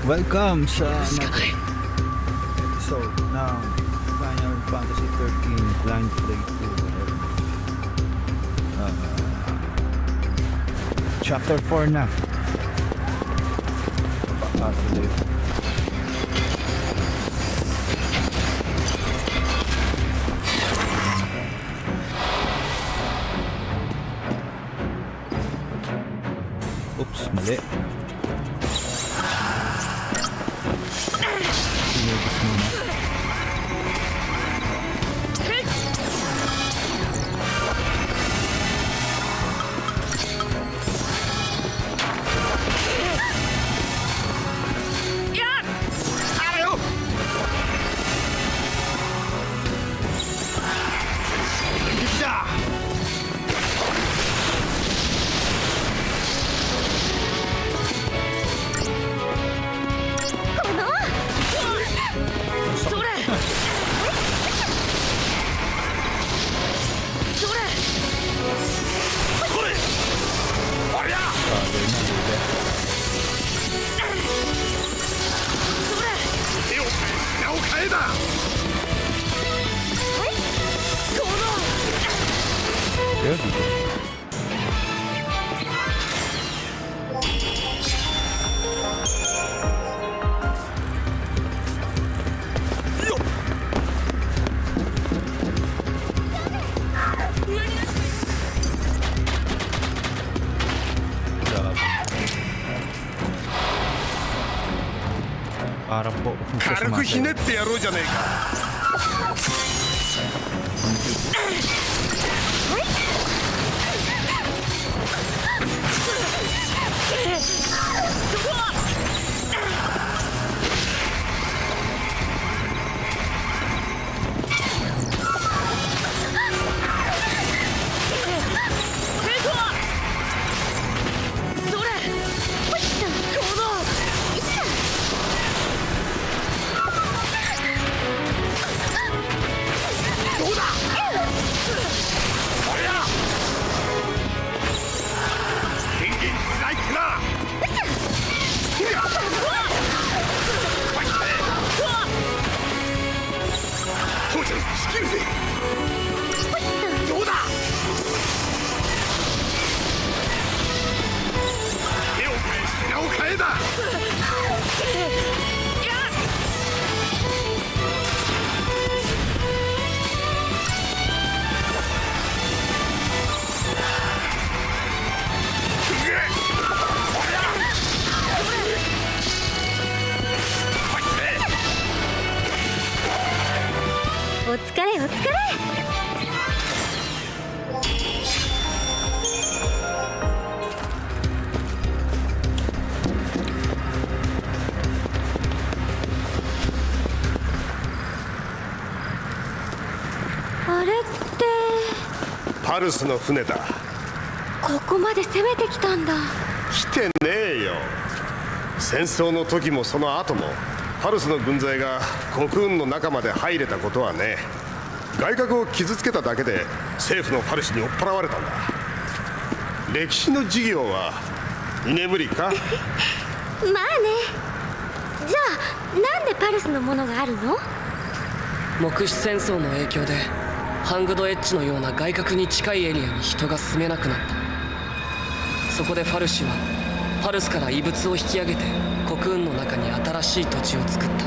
Welcome sa episode ng Final Fantasy XIII Blind Playthrough. Chapter 4 na. Actually. Oops, mali. Sinugis muna.軽くひねってやろうじゃねえか。お疲れお疲れ。あれってパルスの船だ。ここまで攻めてきたんだ。来てねえよ。戦争の時もその後もパルスの軍勢が国運の中まで入れたことはね、外角を傷つけただけで政府のパルスに追っ払われたんだ。歴史の授業は居眠りかまあね。じゃあなんでパルスのものがあるの？目視戦争の影響でハングドエッジのような外角に近いエリアに人が住めなくなった。そこでファルシはパルスから異物を引き上げて国運の中に新しい土地を作った。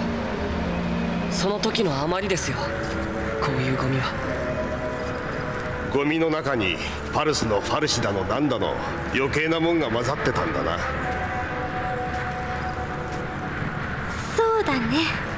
その時の余りですよ、こういうゴミは。ゴミの中にパルスのファルシだのなんだの余計なもんが混ざってたんだな。そうだね。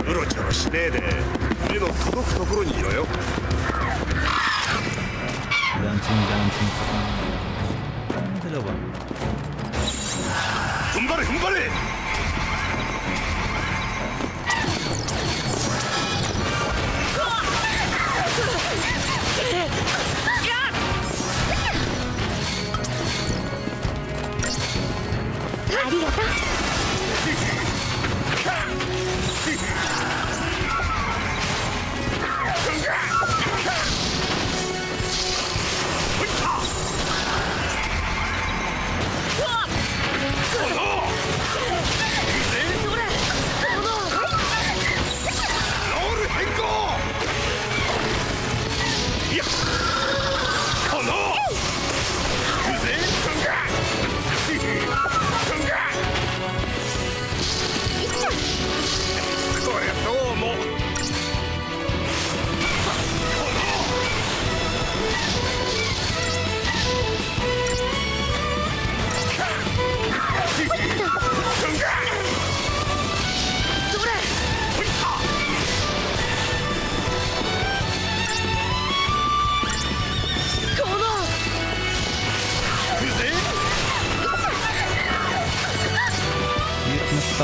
うろちょろしねえで目の届くところにいろよ。Dancing pa kang... Ano dalawa? 踏ん張れ踏ん張れ。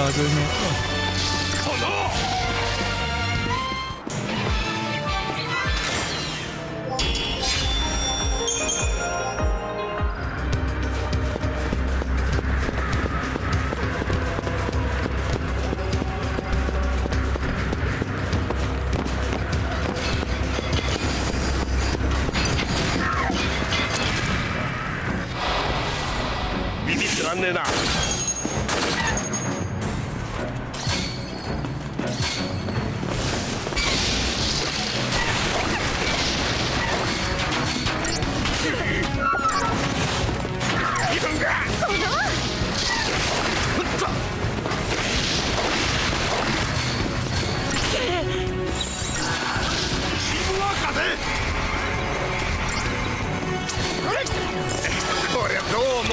father nito.ビビってらんねえな。自分がふっとチームワーカーでこりゃどうも。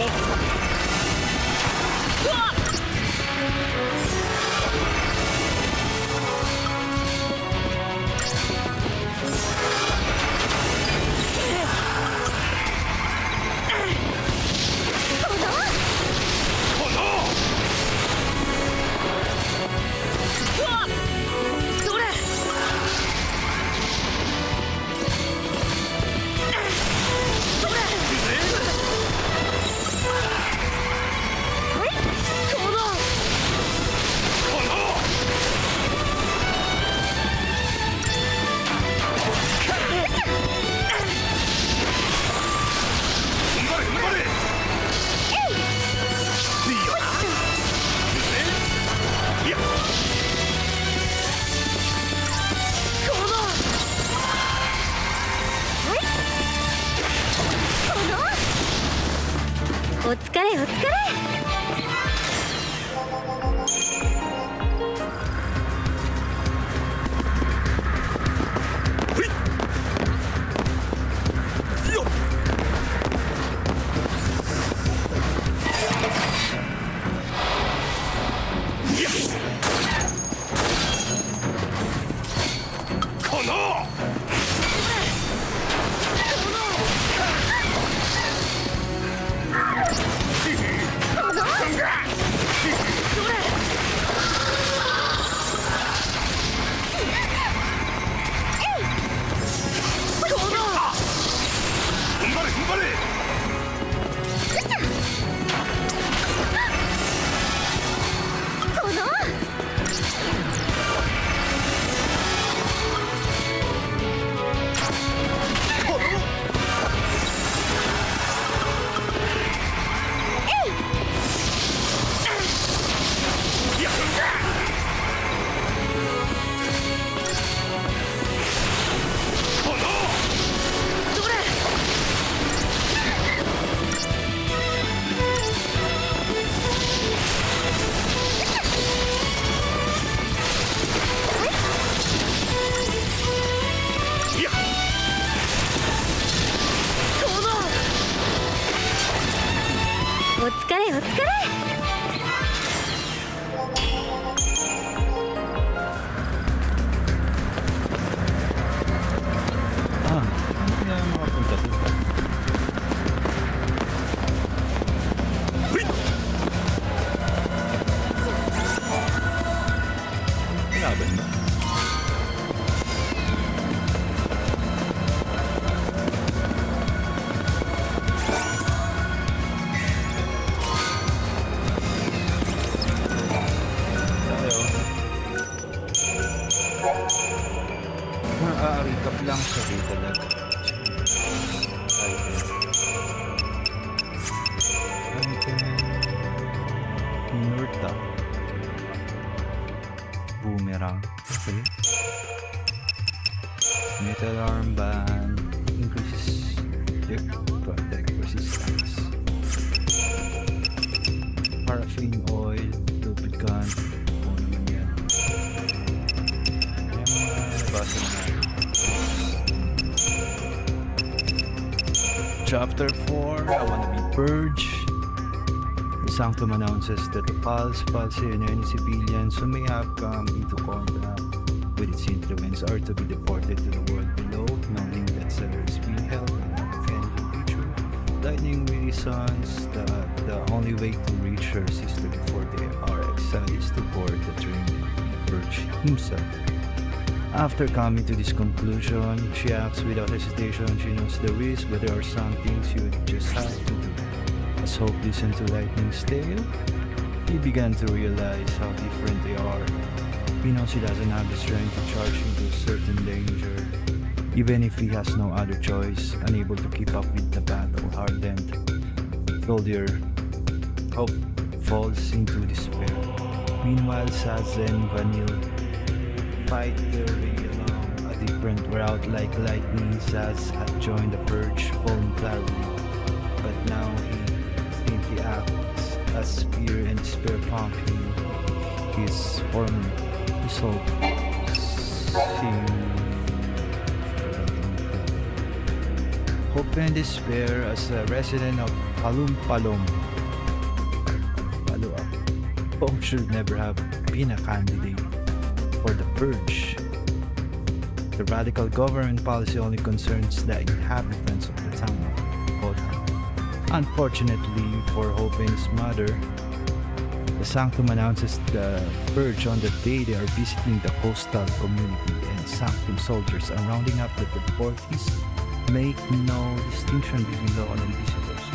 お疲れお疲れ。お疲れお疲れ。Ah, ano kaya makapunta dito? Laban ba? Recap lang sa dito talaga. Item. Nurta. Boomerang. Okay. Metal armband. Increases protect resistance. Paraffin oil. Lubricant. Kung naman yan. Basta na. Chapter 4, I Wanna Be Purged. The Sanctum announces that the policy and any civilians who may have come into contact with its influence are to be deported to the world below, knowing that sellers being held by an offending creature. Lightning reasons that the only way to reach her sister before they are exiled is to board the train and purge himself. After coming to this conclusion, she acts without hesitation. She knows the risk, but there are some things you just have to do. As Hope listened to Lightning's tale, he began to realize how different they are. He knows he doesn't have the strength to charge into a certain danger, even if he has no other choice. Unable to keep up with the battle-hardened soldier, Hope falls into despair. Meanwhile, Saz and Vanille fight their way along a different route. Like Lightning, Saz had joined the Purge voluntarily, but now he simply acts as fear and despair prompt him. His former resolve Hope and despair. As a resident of Palumpalom, Hope should never have been a candidate for the Purge. The radical government policy only concerns the inhabitants of the town of Bodham. Unfortunately for Hope and his mother, the Sanctum announces the Purge on the day they are visiting the coastal community, and Sanctum soldiers are rounding up the deportees. Make no distinction between local and visitors.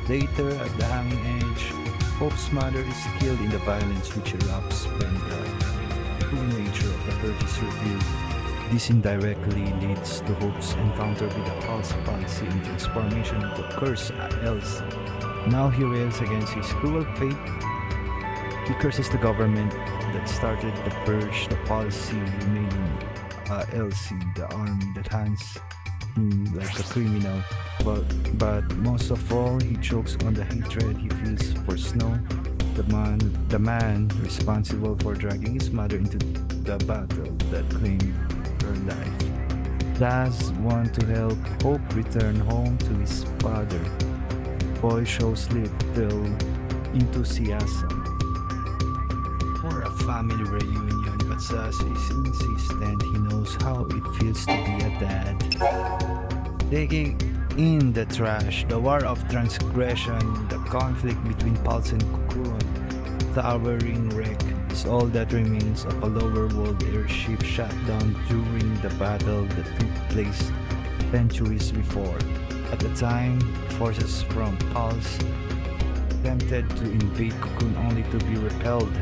Later, at the hanging edge, Hope's mother is killed in the violence which erupts when the true nature of the Purge is revealed. This indirectly leads to Hope's encounter with the Pulse Policy and transformation into Curse Elsie. Now he rails against his cruel fate. He curses the government that started the Purge, the policy remaining Elsie, the army that hands him like a criminal. But most of all, he chokes on the hatred he feels for Snow, the man responsible for dragging his mother into the battle that claimed her life. Laz wants to help Hope return home to his father. Boy shows little enthusiasm for a family reunion, but Saz is insistent. He knows how it feels to be a dad. Taking in the trash, the war of transgression, the conflict between Pulse and Cocoon, towering wreck is all that remains of a lower world airship shot down during the battle that took place centuries before. At the time, forces from Pulse attempted to invade Cocoon only to be repelled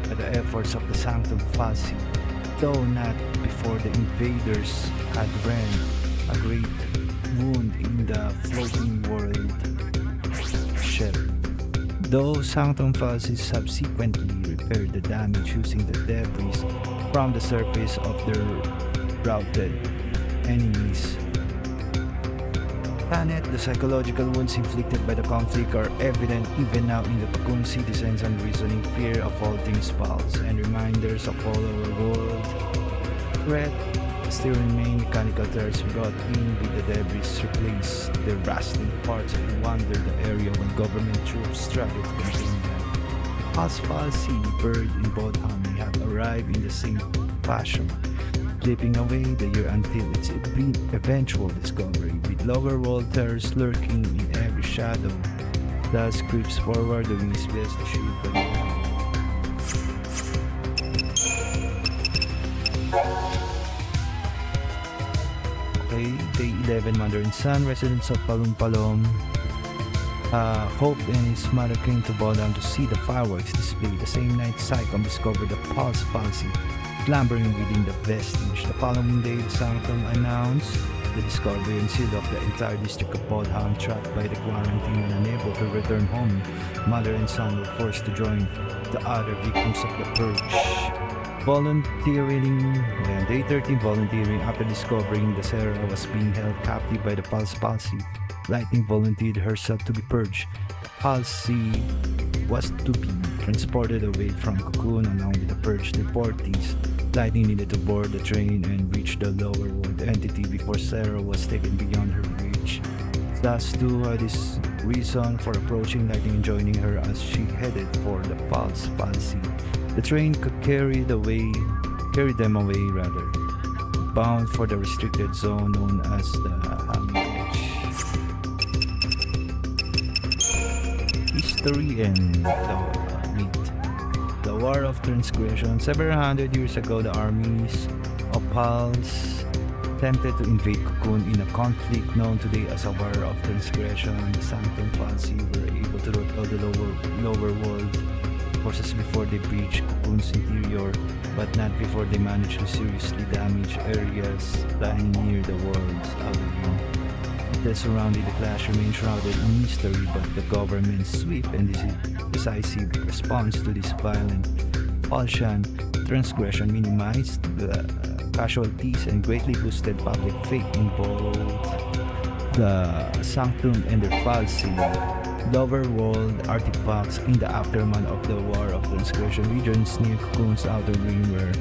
by the efforts of the Sanctum Policy, though not before the invaders had ran a great wound in the floating world shell. Though Sanctum Policy subsequently repaired the damage using the debris from the surface of their routed enemies. Planet, the psychological wounds inflicted by the conflict are evident even now in the Cocoon citizens' unreasoning fear of all things Pulse, and reminders of all our world threat still remain. Mechanical turrets brought in with the debris replace the rustling parts and wander the area when government troops struggle to contain them. Pulse Policy bird in Bodham may have arrived in the same fashion, slipping away the year until its eventual discovery, with lower world terrors lurking in every shadow. Thus creeps forward, doing his best to shoot the ground. Okay, Day 11, Mother and Son, residents of Palumpalom. Hope and his mother came to Bodham to see the fireworks display. The same night, Psychom discovered the Pulse Policy slumbering within the vestige. The following day, the Sanctum announced the discovery and sealed off the entire district of Bodham. Trapped by the quarantine and unable to return home, mother and son were forced to join the other victims of the Purge. Day 13, volunteering. After discovering the Sarah was being held captive by the Pulse Policy, Lightning volunteered herself to be purged. The Policy was to be transported away from Cocoon along with the purged deportees. Lightning needed to board the train and reach the lower world entity before Sarah was taken beyond her reach. Thus too had his reason for approaching Lightning and joining her as she headed for the Pulse Policy. The train could carry them away, bound for the restricted zone known as the hanging edge. history and the War of Transgression. Several hundred years ago, the armies of Pals attempted to invade Cocoon in a conflict known today as a War of Transgression. The Sanctum Falsi were able to rout out the lower world forces before they breached Cocoon's interior, but not before they managed to seriously damage areas lying near the world's outer rim. The surrounding the clash remains shrouded in mystery, but the government's swift and decisive response to this violent Palsian transgression minimized the casualties and greatly boosted public faith in both the Sanctum and their Falsi lower world artifacts. In the aftermath of the War of Transgression, regions near Cocoon's outer rim were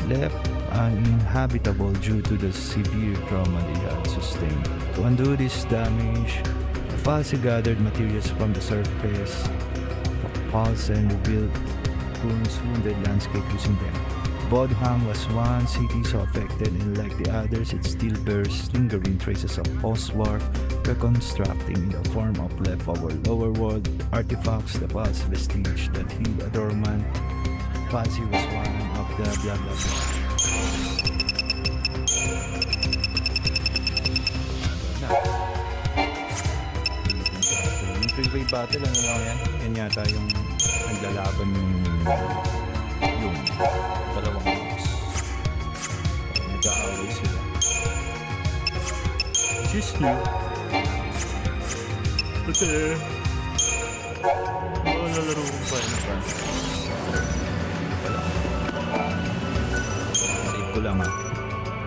left uninhabitable due to the severe trauma they had sustained. To undo this damage, the Falsi gathered materials from the surface of Pulse and rebuilt Cocoon's wounded landscape using them. Bodham was one city so affected, and like the others, it still bears lingering traces of post-war reconstructing in the form of leftover lower world artifacts. The Pulse vestige that healed a dormant Falsi was one of the blah blah blah. Yung freeway battle, ano lang yan? Yan yata yung naglalaban yung dalawang groups. Nag-aaway sila. Excuse me. Kasi nalalaro ko pa yun pa. Save ko lang ha.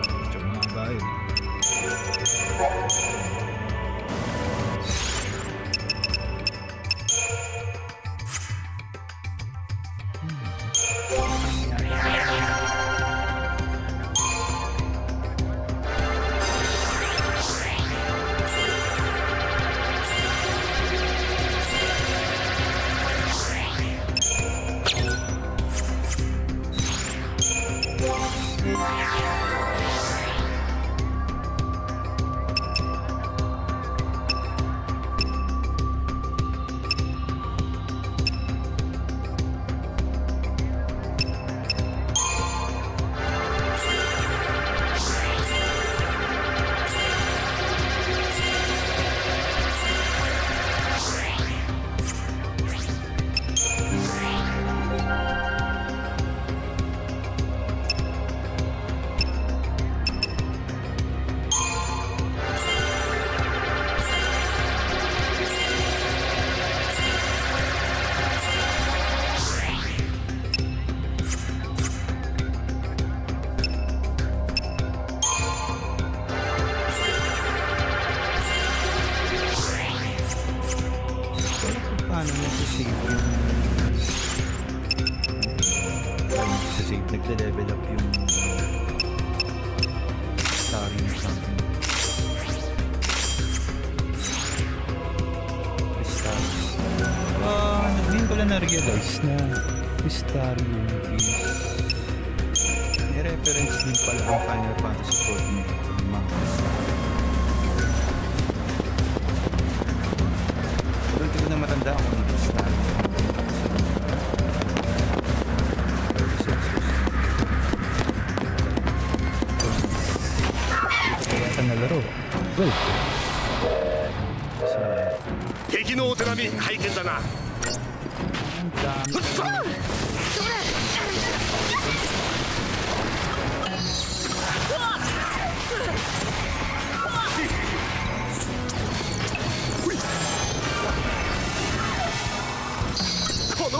Medyo mahaba yun. Nagde-level up yung starring or something. Ngayon ko lang na-realize na Crystarium is may reference din pala ang Final Fantasy XIV ng mga Crystarium. Pero hindi ko na matanda kung hindi Crystarium. Nalaro. Well. 敵のお手並み拝見だな。この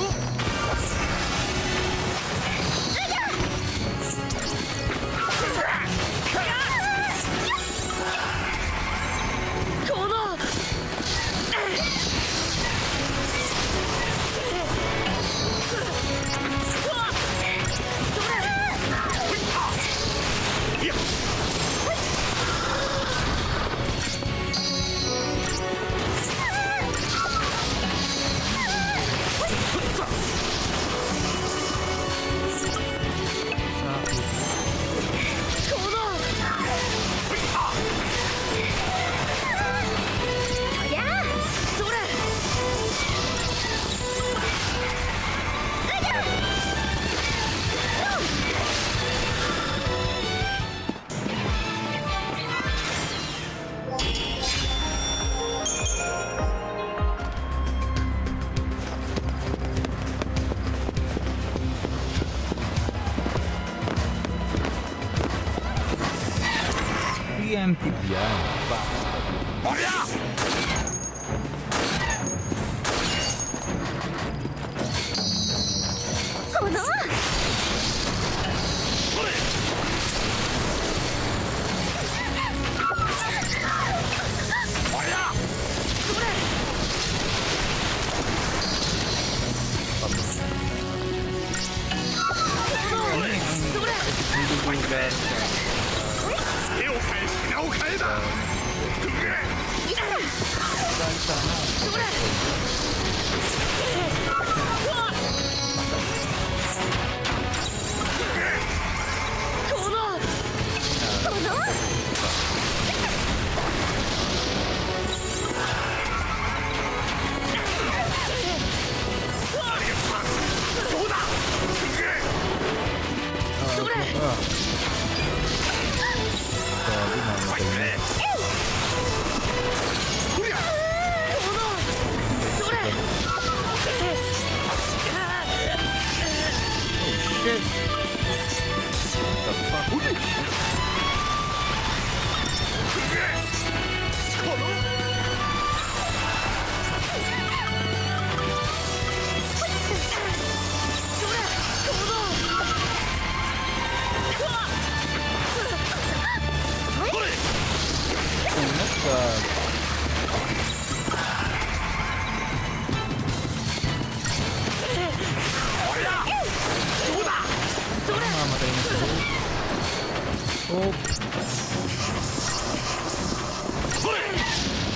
Preemptive yan.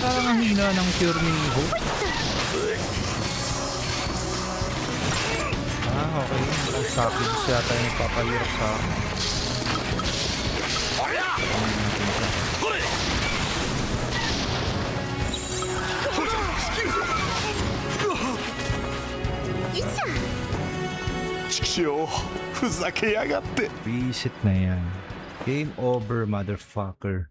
Parang ang hina ng cure ni Hope. Okay. Ang sapiens yata yung nagpapahirap sa akin. Reset na yan. Game over, motherfucker.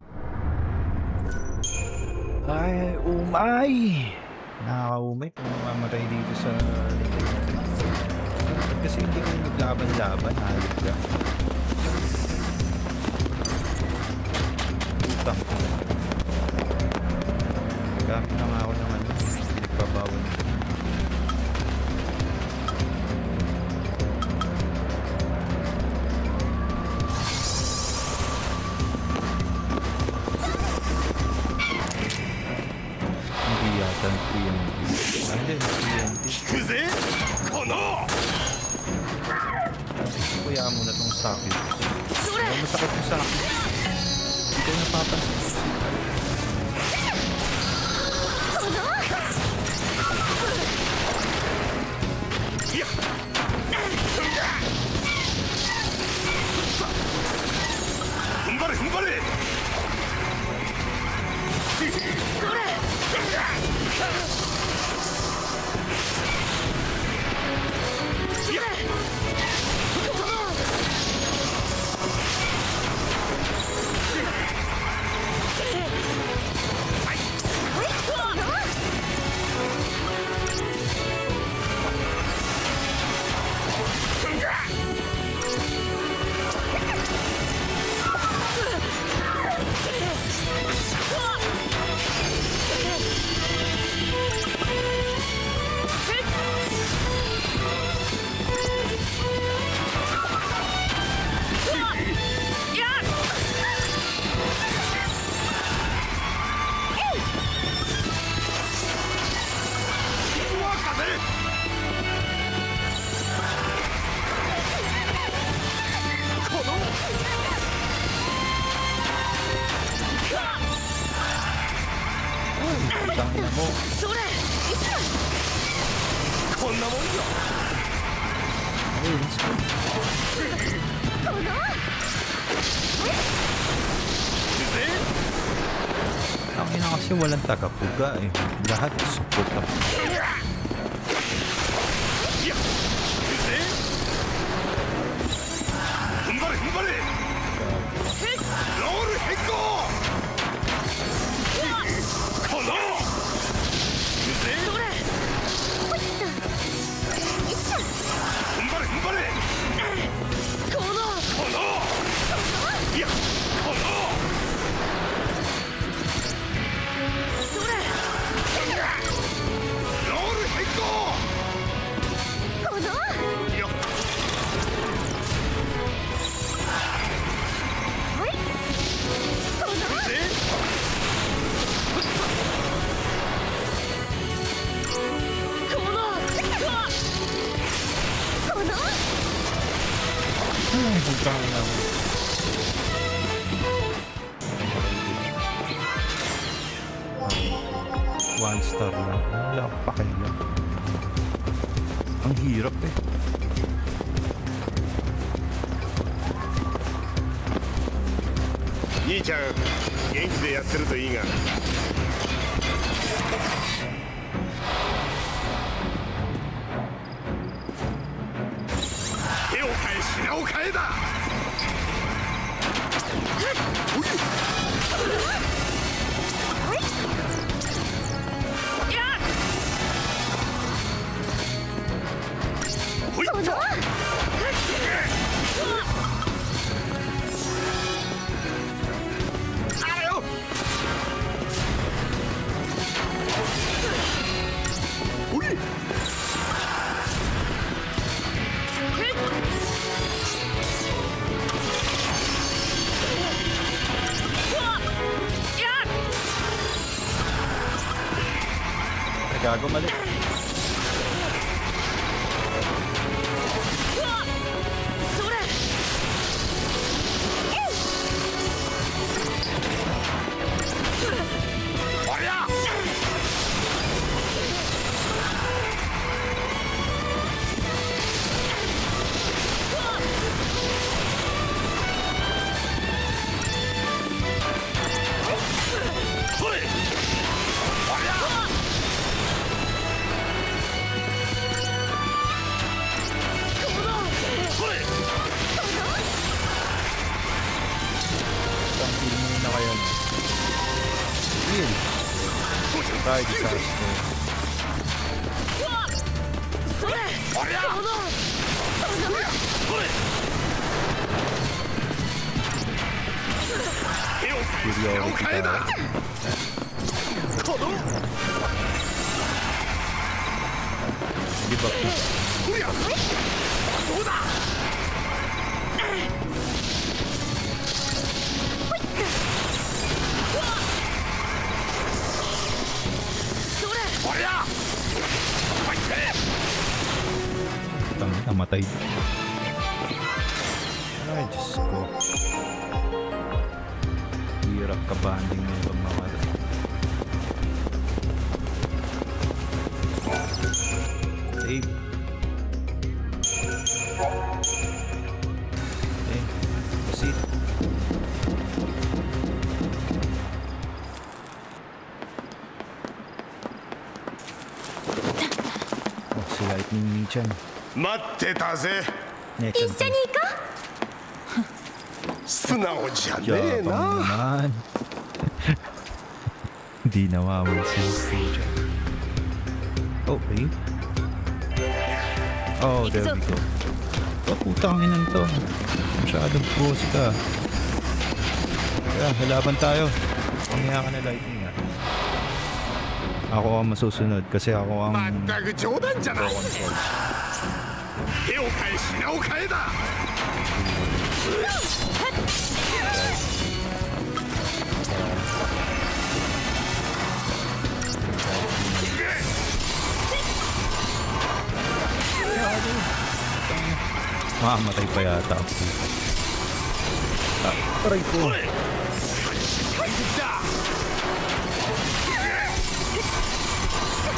Ay, umay! Nakaka-umay kung mamamatay dito sa kasi hindi ko naglaban-laban, halit ka. Utang ko. Gamit na nga ako ng ano, nagpabawan. Hindi yata ang PMD. Andun, PMD. Kaya mo na tong sakit. Masakit yung sakit. Hindi ko napapansin. Tangina mo. Ayun, tangina kasi walang tagapuga eh. Lahat support ako. star lang. Wala akong pakialam. Ang hirap eh. 兄ちゃん元気でやってるといいが手を変え品を変えだほいっとGago mali. Try disaster. Superiority tayo. Give up to. Namatay. Ay, Diyos ko. Hirap ka banding na itong mga save. Okay, proceed. Oh, si Lightning Nichan. 待ってたぜ一緒に行こ素直じゃねえ Yabang な naman. Di nawawansin si Nichan. Okay. Oh, there we go. Oh, putang inan to. Masyadong pusi ka. Kaya, lalaban tayo. Pamiya ka na Lightning ha. Ako ang masusunod kasi ako ang まったく冗談じゃない control. 手を変え品を変えだ Mamamatay pa yata ako. Aray ko.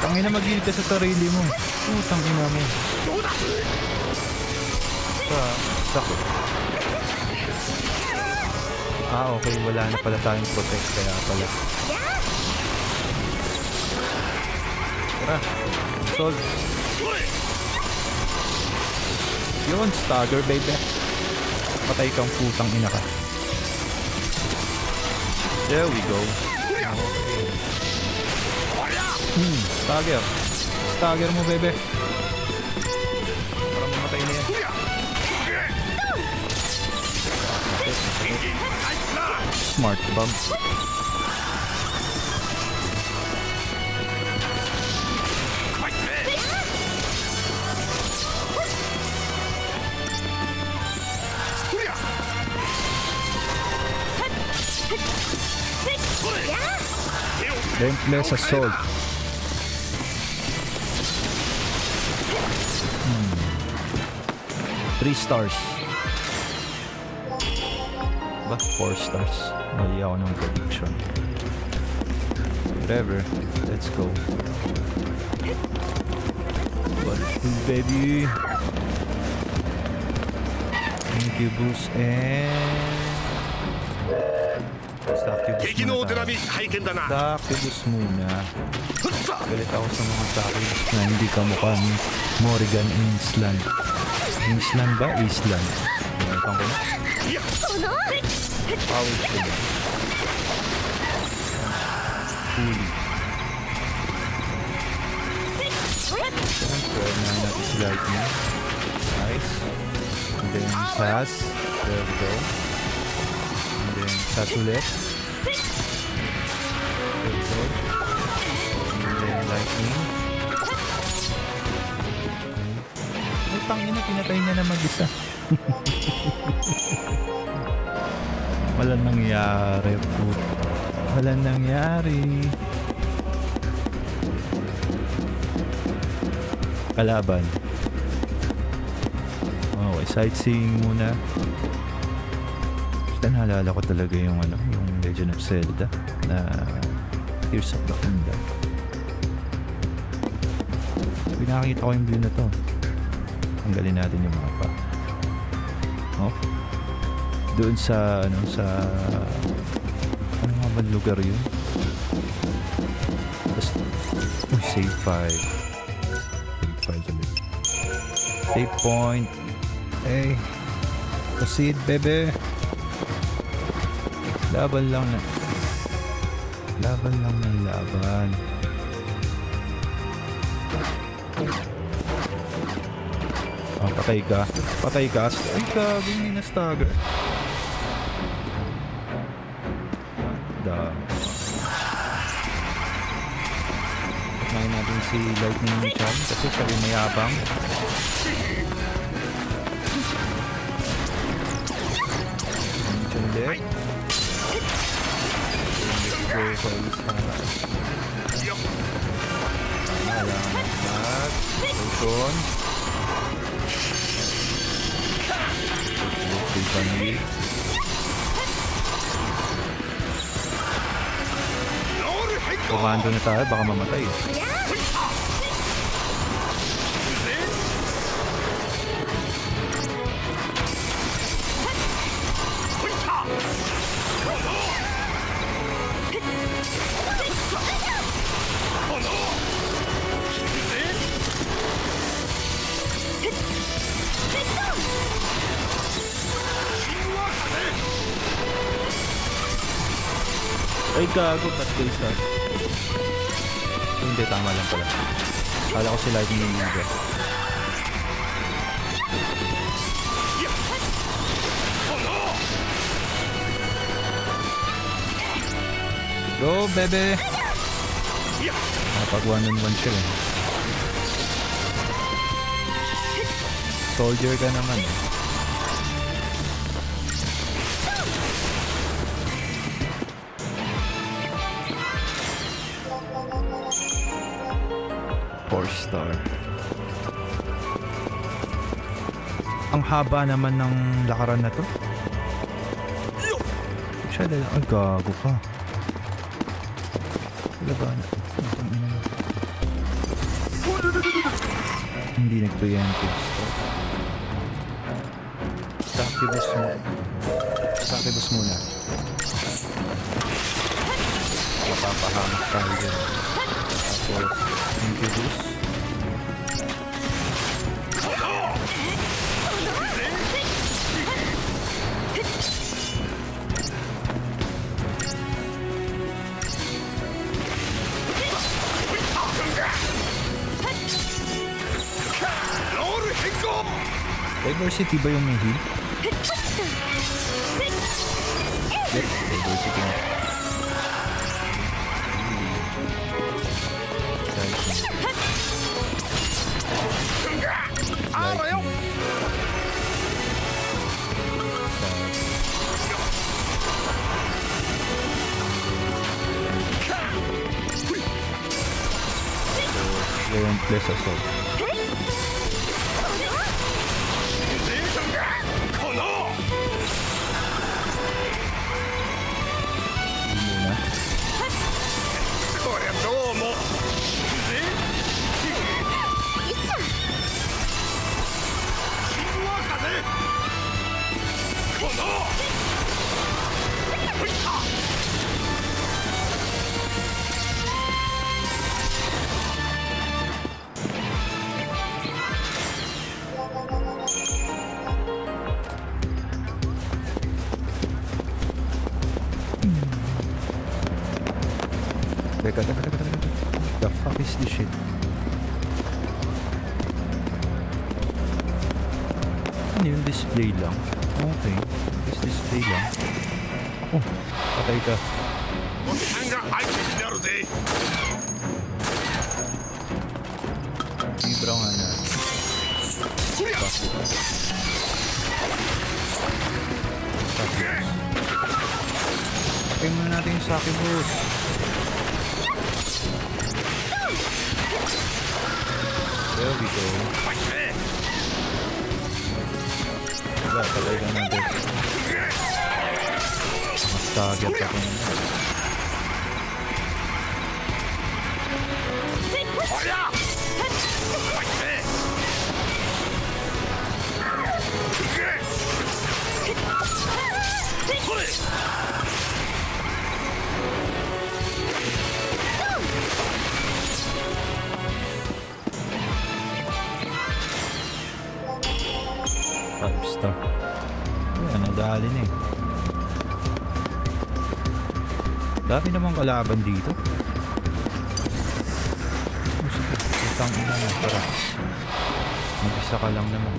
Tangina mag-heal ka sa sarili mo. Tangina mo. Sakit. Okay. Wala na pala tayong protect kaya pala. Tara. Solve. Yun, stagger baby. Patay kang putang ina ka. There we go. Stagger. Stagger mo bebe. Para mamatay na yan. Smart bomb. Relentless assault. 3 stars. Ba? 4 stars. Mali ako ng prediction. Whatever. Let's go. 1, 2, baby. Incubus and... Succubus 敵のお手 muna 並み tayo. 拝見だな Succubus muna. Galit ako sa mga succubus na hindi ka mukha ni Morrigan Island. Island ba? Island. Ito ko na. Power ko na. Fully. Siyempre, nahin natin si Lightning. Nice. And then Sass. There we go. And then Sass ulit. There we go. And then Lightning. Ay, tangina, pinatay niya na mag-isa. Walang nangyari po. Walang nangyari. Kalaban. Okay, sightseeing muna. Basta naalala ko talaga yung ano, yung Legend of Zelda na Tears of the Kingdom. Pinakita ko yung view na to. Tanggalin natin yung mapa. Oh. Doon sa ano sa ano nga ba lugar yun? Tapos, save 5. Save point. Hey, proceed, bebe. Laban lang ng laban. Oh, patay ka. Ay, gago, hindi na stagger. Patnayin natin si Lightning Chan kasi siya yung mayabang. Ulit. Let's go sa isa. Kailangan mag potion. Okay, family. Komando na tayo, baka mamatay. Ay, gago, patay sa... Hindi, tama lang pala. Kala ko si Lightning yung leader. Go, bebe! Nakapag 1-on-1 siya eh. Soldier ka naman eh. Star. Ang haba naman ng lakaran na to. Siya dahil, ay gago ka. Laban. Hindi nag-preemptive start. Succubus muna. Mapapahamak tayo dyan. Tapos, Incubus. Diversity ba yung may heal? Yep, diversity na. Relentless assault. Teka. The fuck is this shit? Ano yung display lang? Okay. Is display lang? Oh, patay ka. おっさんが相手になるぜ Libra nga na. Pakay muna natin yung sake boss. There we go. Wala, patay ka natin. Mas target ako naman. Five star. Ayan, nadali na eh. Dami namang kalaban dito. Utang ina na, tara. Mag-isa ka lang naman.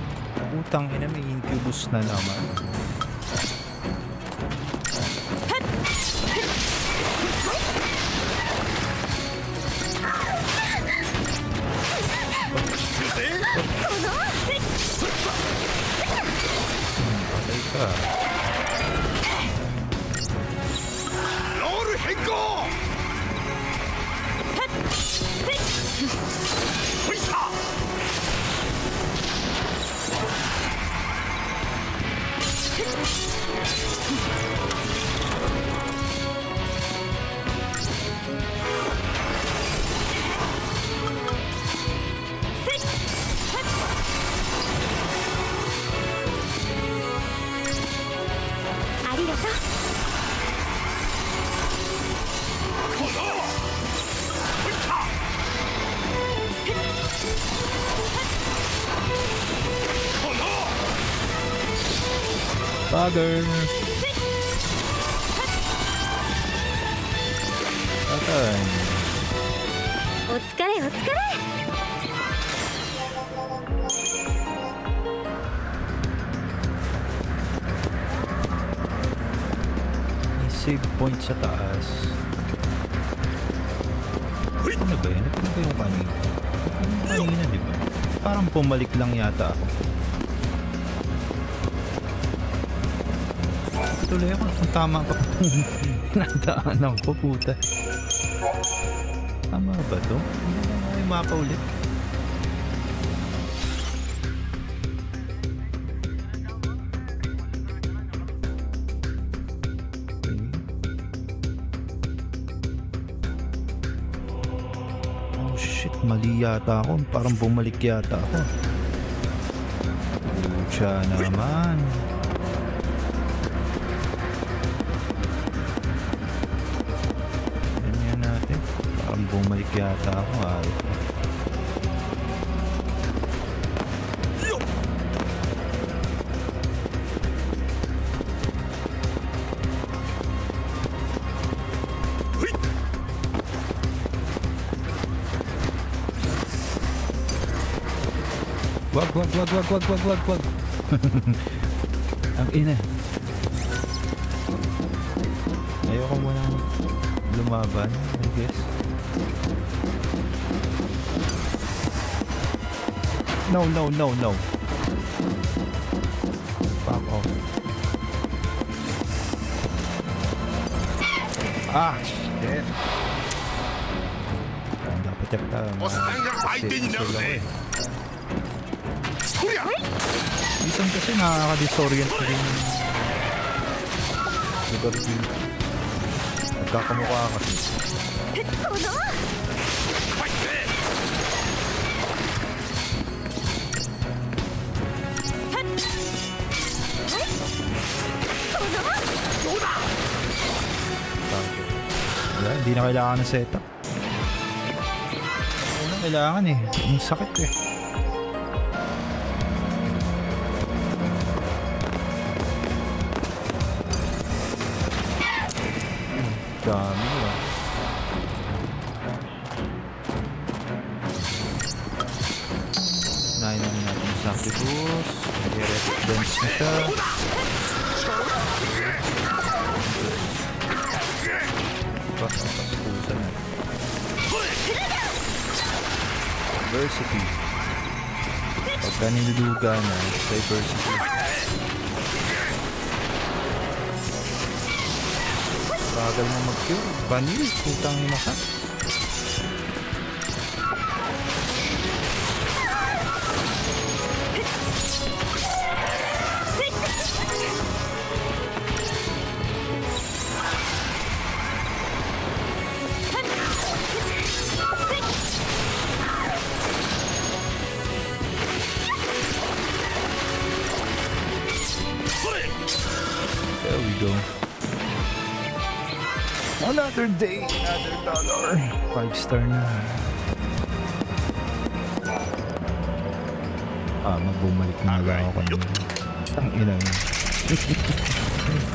Utang ina, may incubus na naman. Patay ka. ロール変更ほいさ ありがとう。 Bugger! Patay. お疲れお疲れ。 May save point sa taas. Ano ba yun? Ano ba yung kanina? Kanina, di ba? Parang pumalik lang yata ako. Tuloy ako kung tama ba nadaanan ko, puta. Tama ba to? Hindi na nga yung mapa ulit. Okay. Oh shit, mali yata ako. Parang bumalik yata ako. Pucha naman. Bumalik yata ako ay. Wag. Ang ina. Ayoko muna lumaban, I guess. No. Fuck off. Ah, shit. Dapat yakta. おっさんが相手になるぜ Minsan kasi nakaka-disorient ko din. Lugar din. Nagkakamukha kasi. この Wala, hindi na kailangan ng setup. Wala, kailangan eh. Ang sakit eh. Dami ah. Libus. I-reference na siya. Paspusa na. Diversity. Pagka niluduga na, diversity. Bagal mo mag-cure. Vanil, putang ina ka. There we go. Another day, another dollar. 5-star na. Magbumalik na lang ako kanina. Ang ina mo.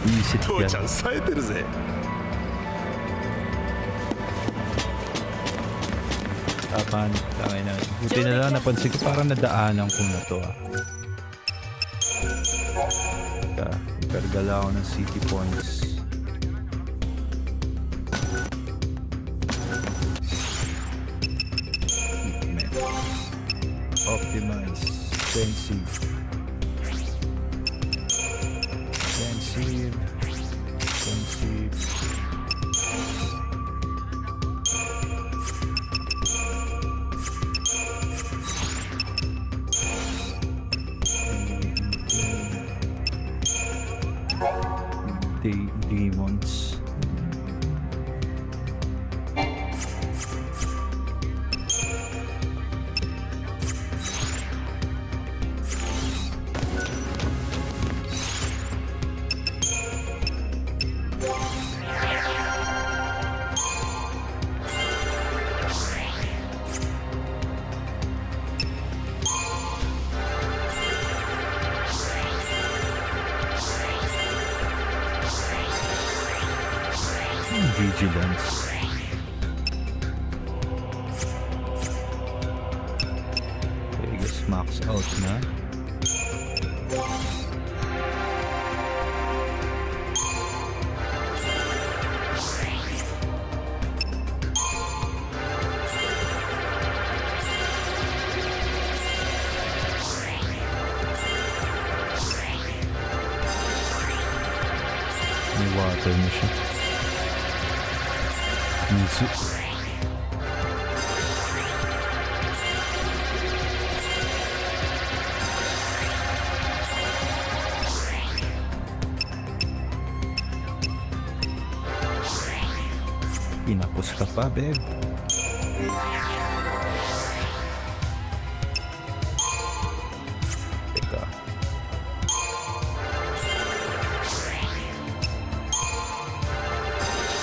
Iisip 父 yan. ちゃん冴えてるぜ。 Panik. Tangin na. Buti na lang napansin ko parang nadaanan ko na to Kargala ako ng city points. Optimize. Defensive. Defensive. Defensive. Demons. Vigilance. Okay, I guess max out na. May water na siya. Easy. Pinapos ka pa, babe. Teka.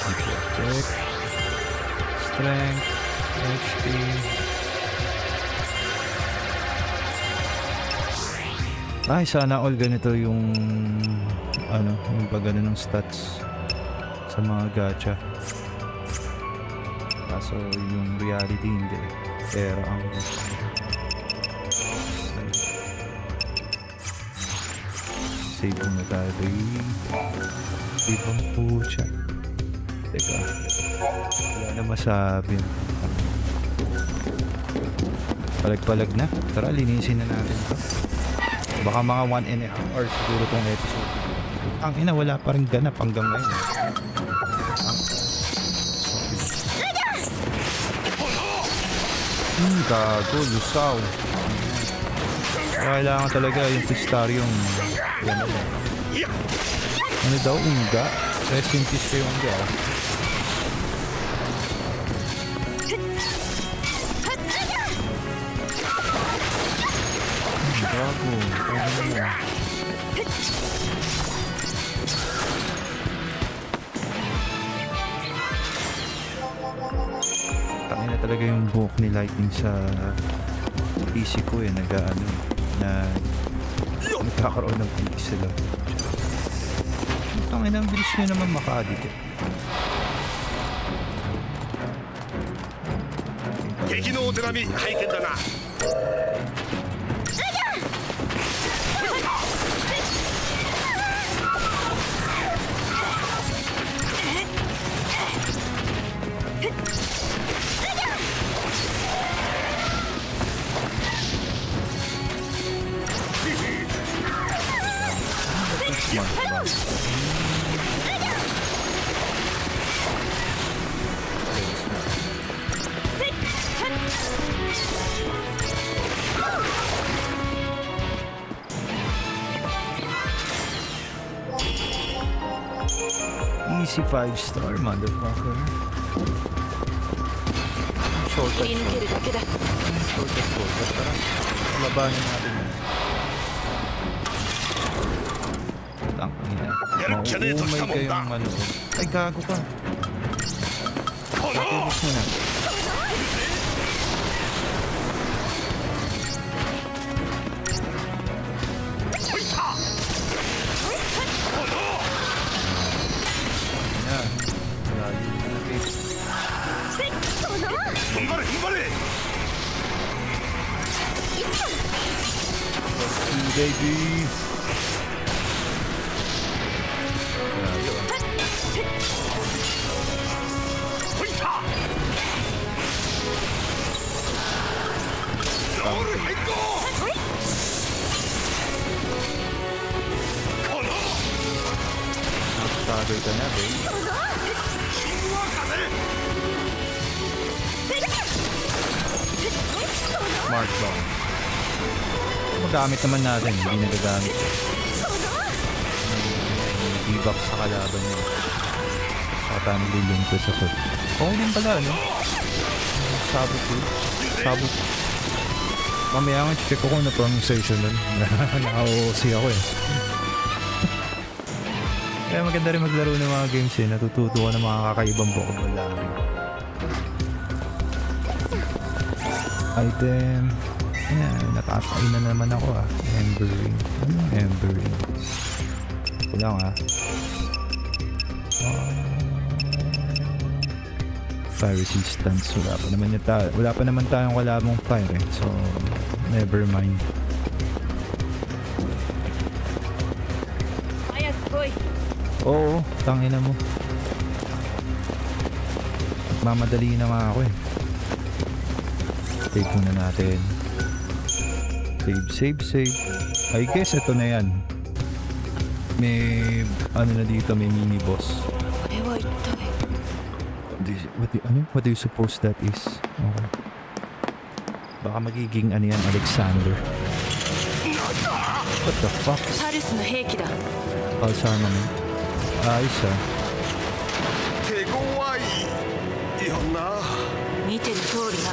Protect. Strength, HP. Ay, sana all ganito yung yung pagano ng stats sa mga gacha. Kaso yung reality hindi. Pero ang save muna tayo. Save ang pucha. Teka. Wala na masabi. Palag-palag na. Tara, linisin na natin ito. Baka mga 1.5 hours siguro tong episode. Ang ina, wala pa rin ganap hanggang ngayon. Gago, lusaw. Kailangan talaga yung pistarium. Ano daw, unga? Rest in peace kayo, unga. Gago, ano mo? Tangin na talaga yung buhok ni Lightning sa PC ko eh, nagkakaroon ng pixel. Tangin na, ang bilis nyo naman maka-addict. 敵のお手並み拝見だな。Easy 5-star, motherfucker. Shortcut. 切り抜けるだけだ。 Shortcut. Tara. Labanin natin yan. Tangina. Maumay kayong ano. Ay, gago ka. Patibos mo na. Yan. Lagi na natin. 踏ん張れ踏ん張れ Baby. Nakasagay ka na, babe. Smart bomb. Magamit naman natin, hindi nagagamit. Debuff sa kalaban niya. Saka tayo nililink ko sa sword. Oo din pala, no? Sabot ko. Sabot. Mamaya nga check ko kung na pronunciation nun. Naka-OC ako eh. Kaya maganda rin maglaro ng mga games eh. Natututo ko ng mga kakaibang vocabulary. Item. Ayan, natatay na naman ako ah. Ember ring. Anong ember ring? Ito lang ah. Fire resistance. Wala pa naman tayong kalabang fire eh. So, never mind. Oo, tangina mo. Mamadali na nga ako eh. Save muna natin. Save. I guess ito na yan. May ano na dito, may mini boss. What do you suppose that is? Okay. Baka magiging ano yan, Alexander. What the fuck? Pulse armament. Ayos ah. 手強いよな 見ての通りな。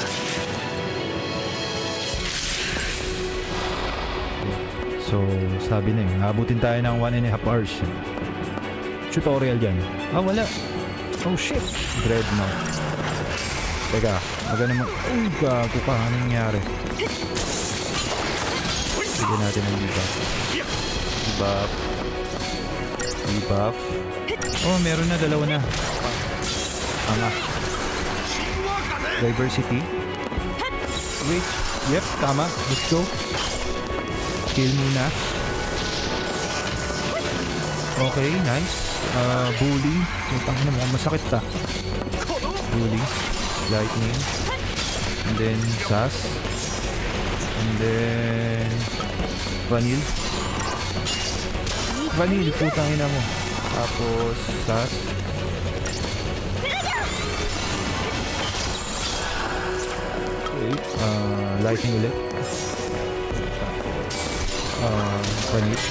So, sabi na yun, abutin tayo ng 1.5 hours. Tutorial yan. Ah, wala. Oh shit. Dreadnought. Teka, maganda mo. Uy, gago ka. Anong nangyari? Bigyan natin ng debuff. Debuff. Oh, meron na. Dalawa na. Tama. Diversity. Wait. Yep, tama. Let's go. Kill muna. Okay, nice. Bully. Putang ina, mukhang masakit ta. Bully. Lightning. And then Sass. And then Vanille. Vanille, putang ina mo. Tapos Sass. Okay. Lightning ulit. Vanille.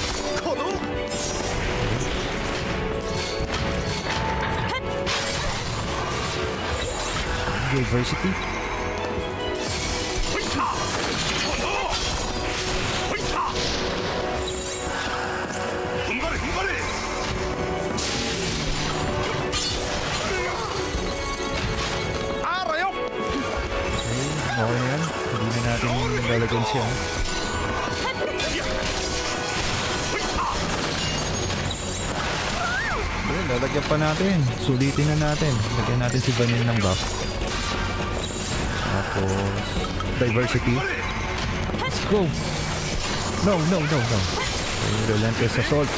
Diversity. Okay na yan. Hindi na natin lalagyan siya. Lalagyan pa natin. Sulitin na natin. Lagyan natin si Vanille ng buff. Tapos diversity. Let's go. No. Relentless assault.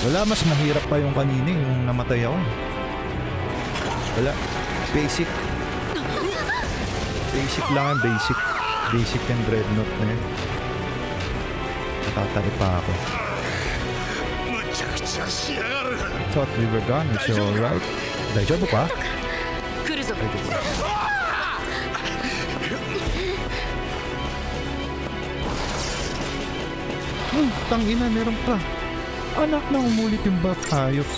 Wala, mas mahirap pa yung kanina yung namatay ako. Wala. Basic lang yan. Basic and dreadnought na yun. Natatali pa ako. Thought we were gone. Is it alright? Daijoubu ka? Daijoubu. Tangina, meron pa. Anak na umulit yung buff, hayop.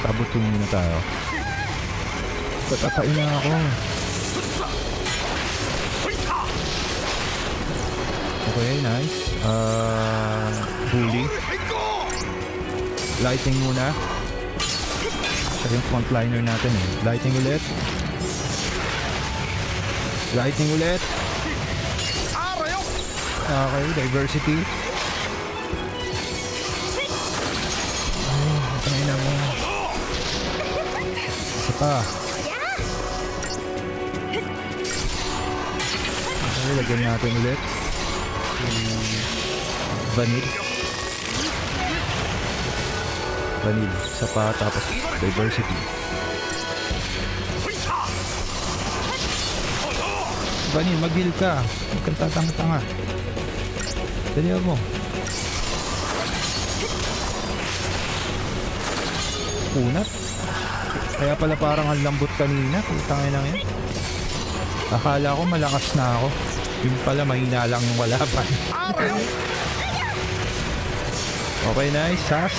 Tabutin muna tayo. Patatain na ako. Okay, nice. Bully. Lighting muna. Siya yung frontliner natin eh. Lighting ulit. Lighting ulit. Okay, diversity. Ay na mo. Isa pa. Okay, lagyan natin ulit. Vanille. Vanille. Isa pa, tapos diversity. Vanille, mag-heal ka. Huwag kang tatanga-tanga. Dali mo. Unat. Kaya pala parang ang lambot kanina. Putangin lang yan. Akala ko malakas na ako. Yung pala mahina lang yung walaban. Okay, nice. Sas.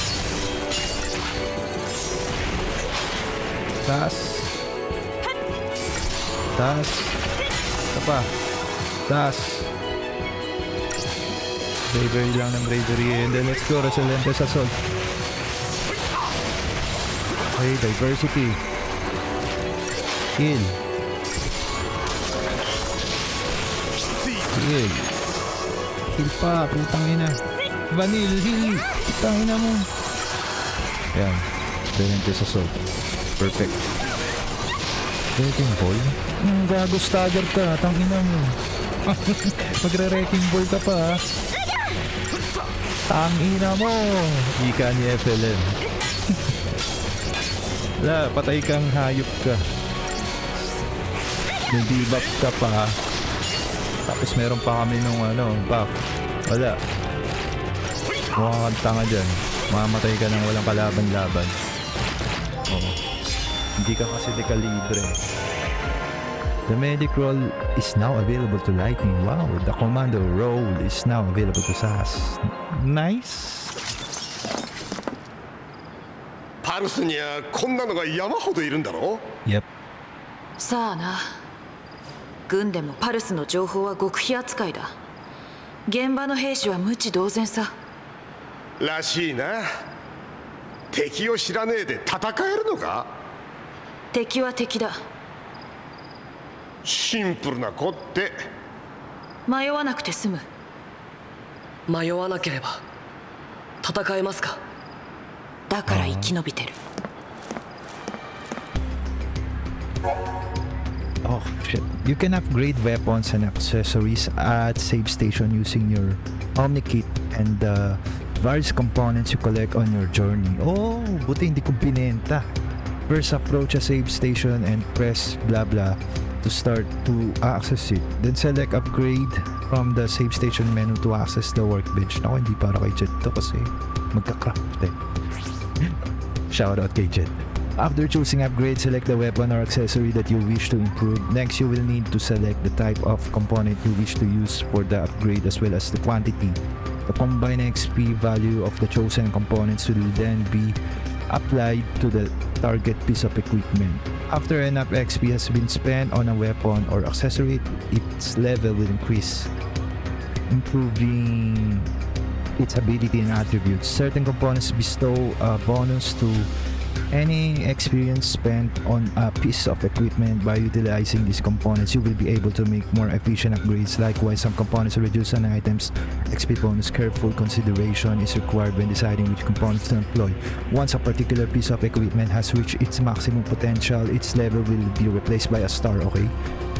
Sas. Sas. Apa? Sas. Bravery lang ng bravery. And then let's go. Resilient assault. Okay, diversity. Heal. Heal. Heal pa, putang ina. Vanille, heal. Putang ina mo. Yan. Relentless assault. Perfect. Wrecking ball? Gago stagger ka, tang ina mo. Magre-wrecking ball ka pa ha. Tang ina mo. Ika ni FLM. Wala, patay kang hayop ka. Nag-debuff ka pa ha. Tapos meron pa kami nung buff. Wala. Mukhang kang tanga dyan. Mamatay ka nang walang kalaban-laban. Oo. Hindi ka kasi dekalibre. The medic role is now available to Lightning. Wow, the commando role is now available to SAS. Nice. パルスにはこんなのが山ほどいるんだろ Yep. さあな。軍でもパルスの情報は極秘扱いだ。現場の兵士は無知同然さ。らしいな。敵を知らねえで戦えるのか。敵は敵だ。シンプルな子って。迷わなくて済む。迷わなければ戦えますか。だから生き延びてる。Oh shit. You can upgrade weapons and accessories at save station using your Omnikit and the various components you collect on your journey. Oh, buti hindi ko binenta. First approach a save station and press blah blah to start to access it. Then select upgrade from the save station menu to access the workbench. Ako hindi para kay Jet to kasi magka-craft eh. Shoutout kay Jet. After choosing upgrade, select the weapon or accessory that you wish to improve. Next, you will need to select the type of component you wish to use for the upgrade as well as the quantity. The combined XP value of the chosen components will then be applied to the target piece of equipment. After enough XP has been spent on a weapon or accessory, its level will increase, improving its ability and attributes. Certain components bestow a bonus to any experience spent on a piece of equipment. By utilizing these components, you will be able to make more efficient upgrades. Likewise, some components reduce an item's XP bonus. Careful consideration is required when deciding which components to employ. Once a particular piece of equipment has reached its maximum potential, its level will be replaced by a star, okay?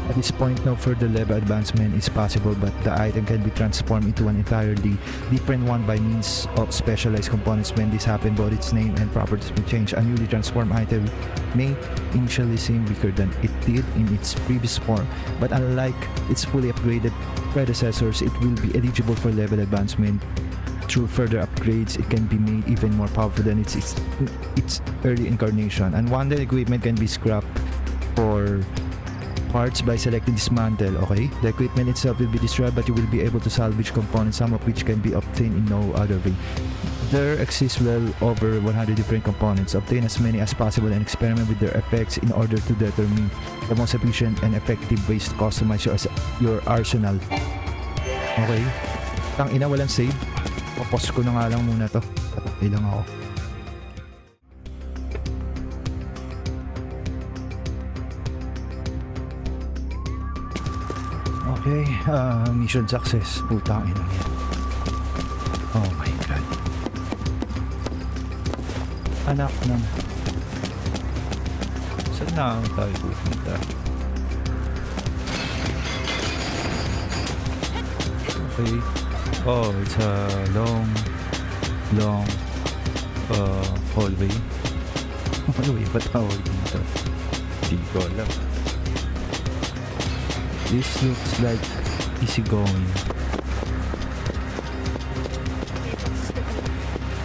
At this point, no further level advancement is possible, but the item can be transformed into an entirely different one by means of specialized components. When this happens, both its name and properties will change. A newly transformed item may initially seem weaker than it did in its previous form, but unlike its fully upgraded predecessors, it will be eligible for level advancement. Through further upgrades, it can be made even more powerful than its early incarnation. Unwanted equipment can be scrapped for parts by selecting dismantle, okay? The equipment itself will be destroyed, but you will be able to salvage components, some of which can be obtained in no other way. There exists well over 100 different components. Obtain as many as possible and experiment with their effects in order to determine the most efficient and effective ways to customize your arsenal. Okay. Tangina, walang save. Papos ko na nga lang muna to. Patay lang ako. Okay, mission success. Putang ina yan. Oh my god. Anak ng... Saan na tayo pupunta? Okay. Oh, it's a long hallway. Hallway ba tawag dito? Hindi ko alam. This looks like easy going.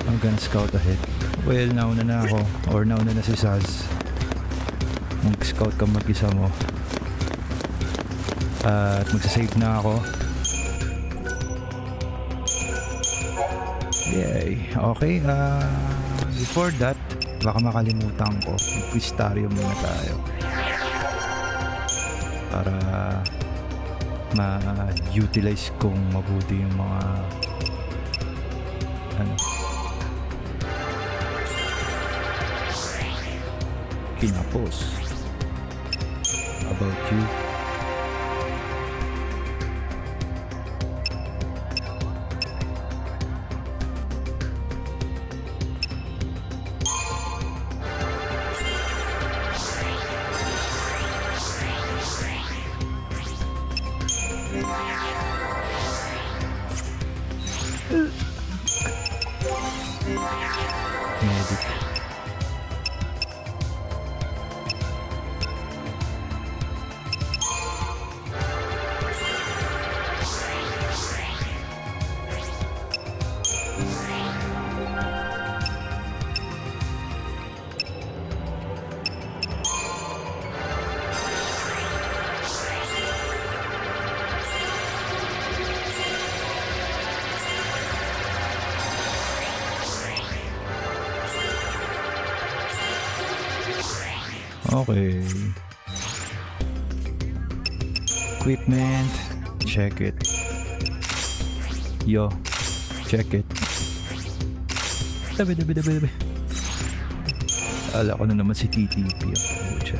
I'm gonna scout ahead. Well, nauna na ako. Or nauna na si Saz. Mag-scout ka mag-isa mo. At magsasave na ako. Yay. Okay. Before that, baka makalimutan ko. Mag-quistarium muna tayo. Para ma-utilize kong mabuti yung mga pinapos about you. Medic. Okay. Equipment. Check it. Yo. Check it. Dabi. Ala ko na naman si TTP. Pucha.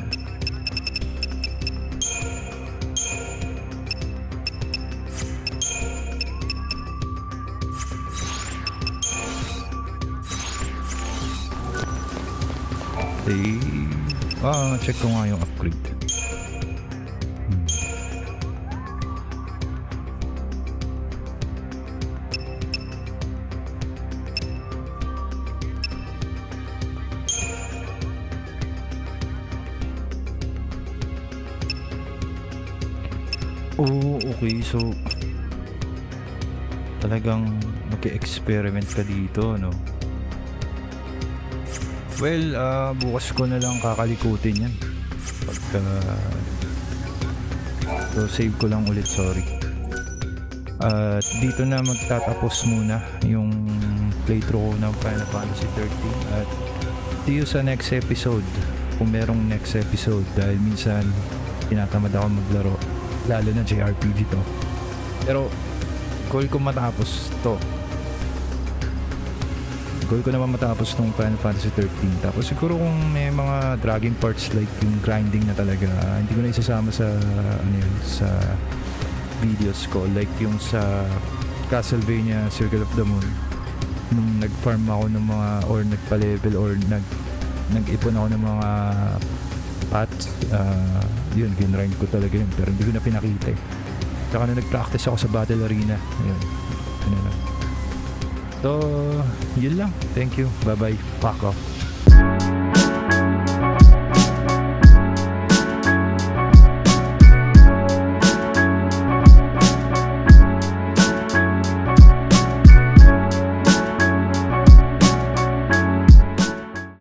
Check ko nga yung upgrade. Oh, okay. So, talagang mag-experiment ka dito, no? Well, bukas ko na lang kakalikutin yan. Pagka... So, save ko lang ulit, sorry. At dito na magtatapos muna yung playthrough ko ng Final Fantasy XIII. At see you sa next episode. Kung merong next episode. Dahil minsan, tinatamad ako maglaro. Lalo na JRPG to. Pero, goal ko matapos to. Goal ko naman matapos nung Final Fantasy XIII. Tapos siguro kung may mga dragging parts like yung grinding na talaga, hindi ko na isasama sa sa videos ko. Like yung sa Castlevania Circle of the Moon. Nung nag-farm ako ng mga, or nagpa-level, or nag-ipon ako ng mga pots, yun, ginrind ko talaga yun. Pero hindi ko na pinakita eh. Tsaka na nag-practice ako sa Battle Arena. Yun. Ano lang. So, yun lang. Thank you. Bye-bye. Fuck off.